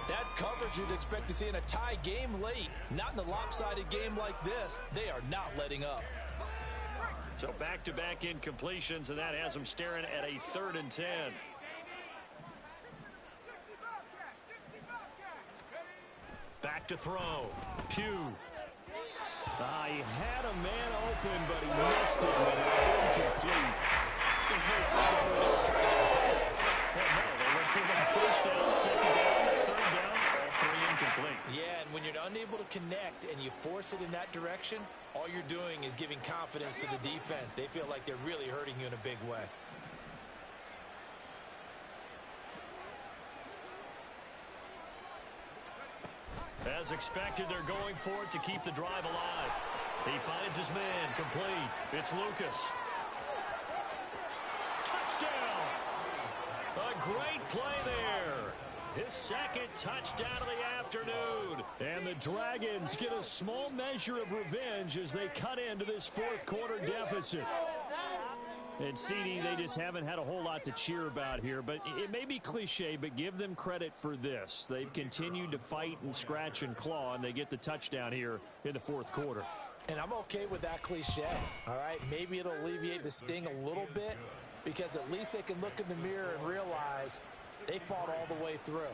That's coverage you'd expect to see in a tie game late. Not in a lopsided game like this. They are not letting up. So back-to-back incompletions, and that has them staring at a 3rd and 10. Back to throw. Pugh. He had a man open, but he missed it, and it's incomplete. There's no second for them trying to get the football. Well, no, they went through them 1st down, 2nd down, 3rd down, all 3 incomplete. Yeah, and when you're unable to connect and you force it in that direction, all you're doing is giving confidence to the defense. They feel like they're really hurting you in a big way. As expected, they're going for it to keep the drive alive. He finds his man, complete. It's Lucas. Touchdown! A great play there. His 2nd touchdown of the afternoon. And the Dragons get a small measure of revenge as they cut into this 4th quarter deficit. And CD, they just haven't had a whole lot to cheer about here. But it may be cliche, but give them credit for this. They've continued to fight and scratch and claw, and they get the touchdown here in the fourth quarter. And I'm okay with that cliche, all right? Maybe it'll alleviate the sting a little bit because at least they can look in the mirror and realize they fought all the way through.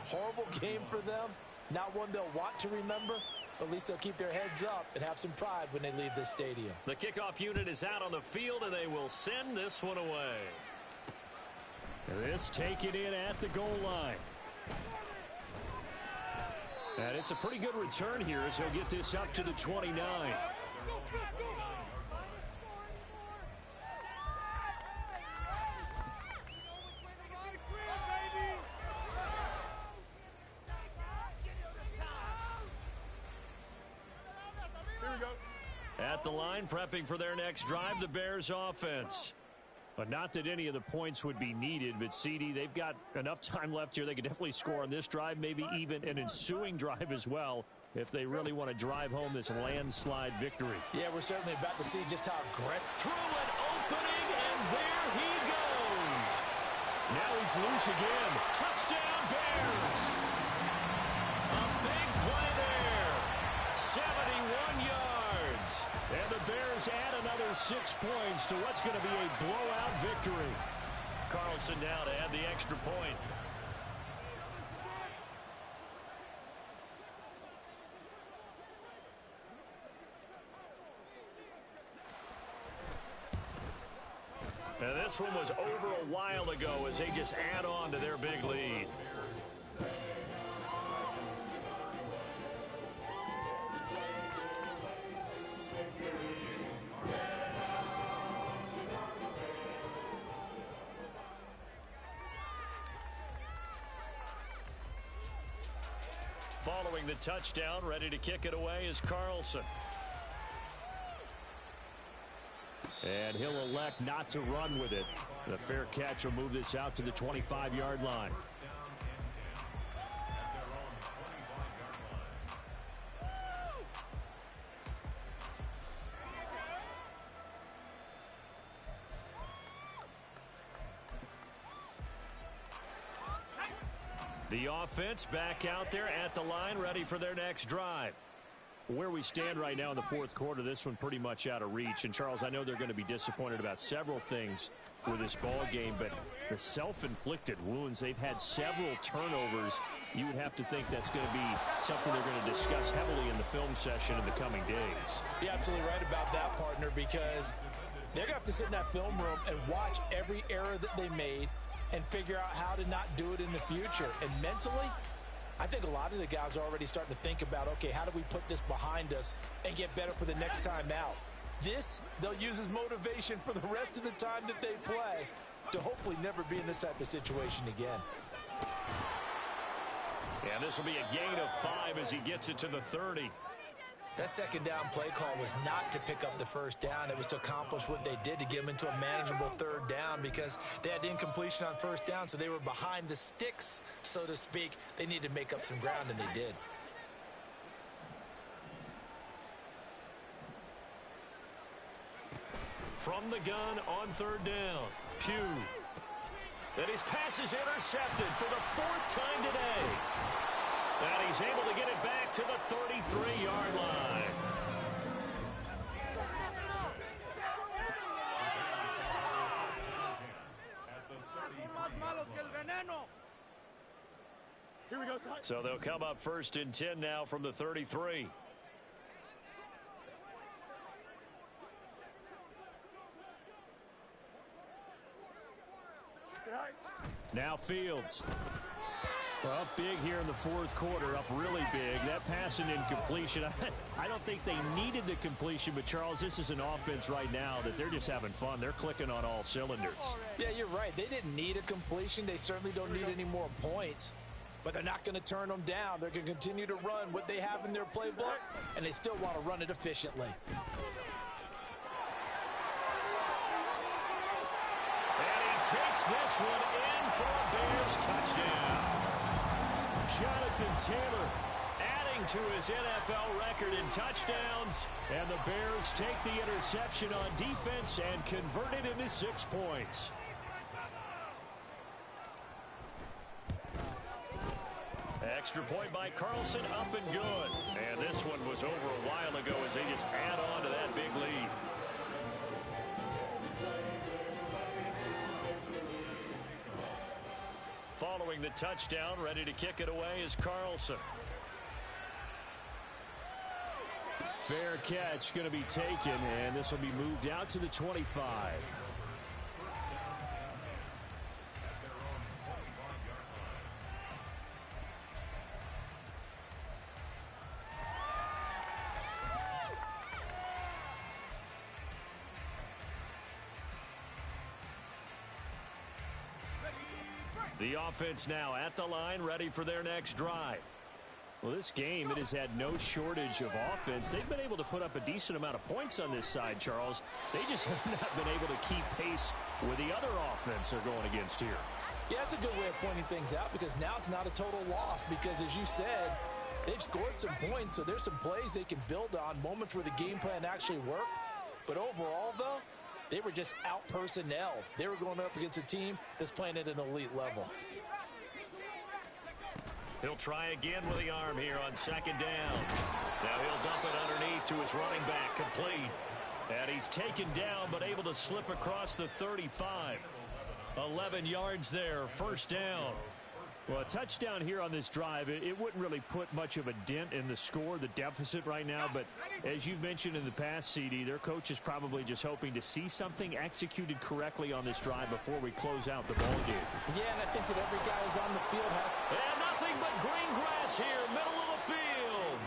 Horrible game for them, not one they'll want to remember, but at least they'll keep their heads up and have some pride when they leave this stadium. The kickoff unit is out on the field, and they will send this one away. This taken in at the goal line. And it's a pretty good return here as he'll get this up to the 29. At the line, prepping for their next drive, the Bears offense. But not that any of the points would be needed, but CD, they've got enough time left here. They could definitely score on this drive, maybe even an ensuing drive as well, if they really want to drive home this landslide victory. Yeah, we're certainly about to see just how aggressive. Through an opening, and there he goes. Now he's loose again. Touchdown, Bears. A big play there. 71 yards. And the Bears add another 6 points to what's going to be a blowout victory. Carlson now to add the extra point. And this one was over a while ago as they just add on to their big lead. Following the touchdown, ready to kick it away is Carlson. And he'll elect not to run with it. The fair catch will move this out to the 25-yard line. The offense back out there at the line, ready for their next drive. Where we stand right now in the fourth quarter, this one pretty much out of reach. And, Charles, I know they're going to be disappointed about several things with this ball game, but the self-inflicted wounds, they've had several turnovers. You would have to think that's going to be something they're going to discuss heavily in the film session in the coming days. You're absolutely right about that, partner, because they're going to have to sit in that film room and watch every error that they made and figure out how to not do it in the future. And mentally, I think a lot of the guys are already starting to think about, okay, how do we put this behind us and get better for the next time out? This, they'll use as motivation for the rest of the time that they play to hopefully never be in this type of situation again. Yeah, this will be a gain of 5 as he gets it to the 30. That second down play call was not to pick up the first down. It was to accomplish what they did to get them into a manageable third down because they had incompletion on first down, so they were behind the sticks, so to speak. They needed to make up some ground, and they did. From the gun on third down, Pugh. And his pass is intercepted for the 4th time today. And he's able to get it back to the 33-yard line. Here we go, so they'll come up 1st and 10 now from the 33. Now Fields. Up big here in the fourth quarter, up really big. That pass and incompletion. I don't think they needed the completion, but, Charles, this is an offense right now that they're just having fun. They're clicking on all cylinders. Yeah, you're right. They didn't need a completion. They certainly don't need any more points, but they're not going to turn them down. They're going to continue to run what they have in their playbook, and they still want to run it efficiently. And he takes this one in for a Bears touchdown. Jonathan Taylor adding adding to his NFL record in touchdowns. And the Bears take the interception on defense and convert it into 6 points. Extra point by Carlson, up and good. And this one was over a while ago as they just add on to that big lead. Following the touchdown, ready to kick it away is Carlson. Fair catch going to be taken, and this will be moved out to the 25. The offense now at the line, ready for their next drive. Well, this game, it has had no shortage of offense. They've been able to put up a decent amount of points on this side, Charles. They just have not been able to keep pace with the other offense they're going against here. Yeah, that's a good way of pointing things out because now it's not a total loss because, as you said, they've scored some points, so there's some plays they can build on, moments where the game plan actually worked. But overall, though, they were just out-personnel. They were going up against a team that's playing at an elite level. He'll try again with the arm here on second down. Now he'll dump it underneath to his running back, complete. And he's taken down but able to slip across the 35. 11 yards there, first down. Well, a touchdown here on this drive, it wouldn't really put much of a dent in the score, the deficit right now. But as you've mentioned in the past, CD, their coach is probably just hoping to see something executed correctly on this drive before we close out the ball game. Yeah, and I think that every guy who's on the field has... And nothing but green grass here, middle of the field.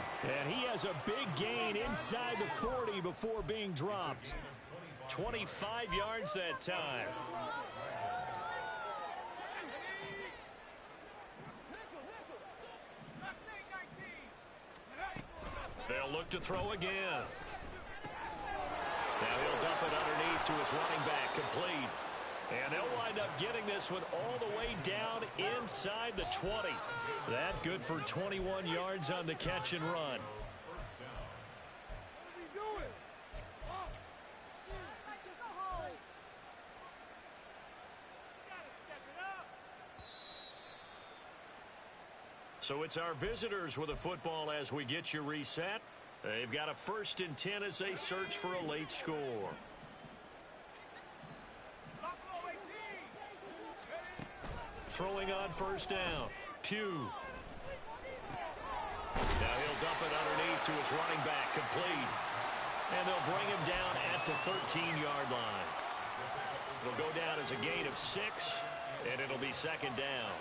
And he has a big gain inside the 40 before being dropped. 25 yards that time. They'll look to throw again. Now he'll dump it underneath to his running back, complete. And they'll wind up getting this one all the way down inside the 20. That good for 21 yards on the catch and run. So it's our visitors with a football as we get you reset. They've got a 1st and 10 as they search for a late score. Throwing on first down. Pugh. Now he'll dump it underneath to his running back, complete. And they'll bring him down at the 13-yard line. It'll go down as a gain of 6, and it'll be second down.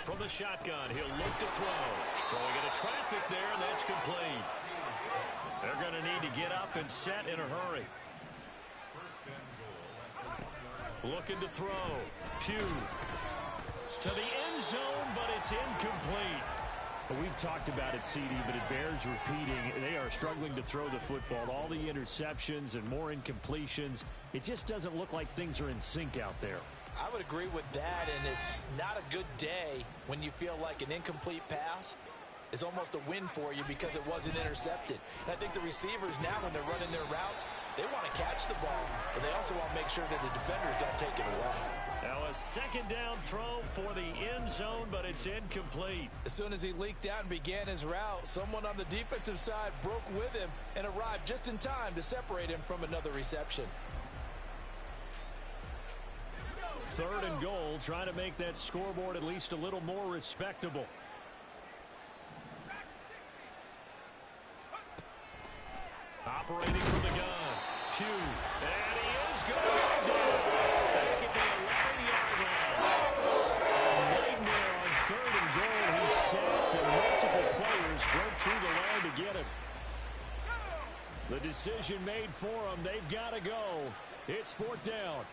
From the shotgun, he'll look to throw. Throwing into traffic there, and that's complete. They're going to need to get up and set in a hurry. Looking to throw. Pugh to the end zone, but it's incomplete. Well, we've talked about it, CD, but it bears repeating. They are struggling to throw the football. All the interceptions and more incompletions. It just doesn't look like things are in sync out there. I would agree with that, and it's not a good day when you feel like an incomplete pass is almost a win for you because it wasn't intercepted. And I think the receivers now, when they're running their routes, they want to catch the ball, but they also want to make sure that the defenders don't take it away. Now a second down throw for the end zone, but it's incomplete. As soon as he leaked out and began his route, someone on the defensive side broke with him and arrived just in time to separate him from another reception. 3rd and goal, trying to make that scoreboard at least a little more respectable. Operating from the gun. Pugh. And he is going down. Back at the 11-yard line. A nightmare on 3rd and goal. He's sacked and multiple players broke through the line to get him. The decision made for him. They've got to go. It's 4th down.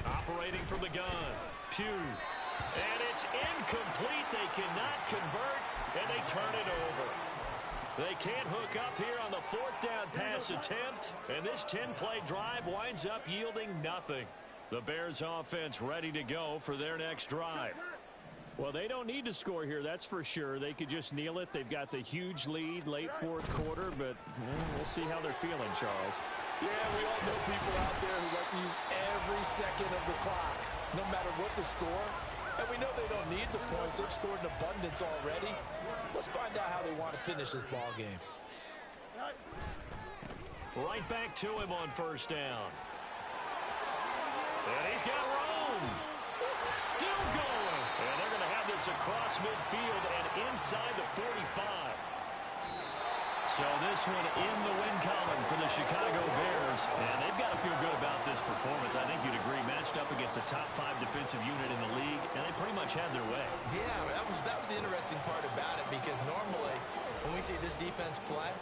Operating from the gun. Pugh. And it's incomplete. They cannot convert, and they turn it over. They can't hook up here on the 4th down pass attempt, and this 10-play drive winds up yielding nothing. The Bears offense ready to go for their next drive. Well, they don't need to score here, that's for sure. They could just kneel it. They've got the huge lead late fourth quarter, but we'll see how they're feeling, Charles. Yeah, we all know people out there who like to use every second of the clock, no matter what the score. And we know they don't need the points. They've scored in abundance already. Let's find out how they want to finish this ball game. Right back to him on first down. And he's got room. Still going. And they're going to have this across midfield and inside the 45. So this one in the win column for the Chicago Bears. And they've got to feel good about this performance. I think you'd agree. Matched up against a top 5 defensive unit in the league, and they pretty much had their way. Yeah, that was the interesting part about it, because normally when we see this defense play,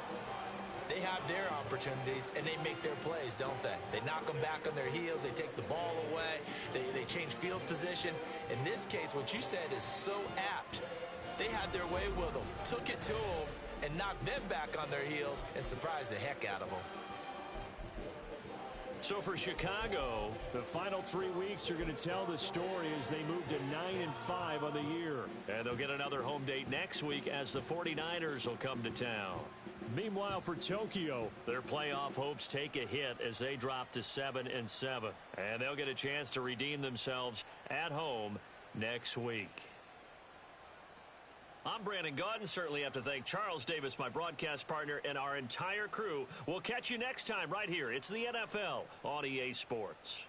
they have their opportunities, and they make their plays, don't they? They knock them back on their heels. They take the ball away. They change field position. In this case, what you said is so apt. They had their way with them, took it to them, and knocked them back on their heels and surprised the heck out of them. So for Chicago, the final 3 weeks are going to tell the story as they move to 9-5 on the year. And they'll get another home date next week as the 49ers will come to town. Meanwhile, for Tokyo, their playoff hopes take a hit as they drop to 7-7. And they'll get a chance to redeem themselves at home next week. I'm Brandon Gaudin. Certainly have to thank Charles Davis, my broadcast partner, and our entire crew. We'll catch you next time right here. It's the NFL on EA Sports.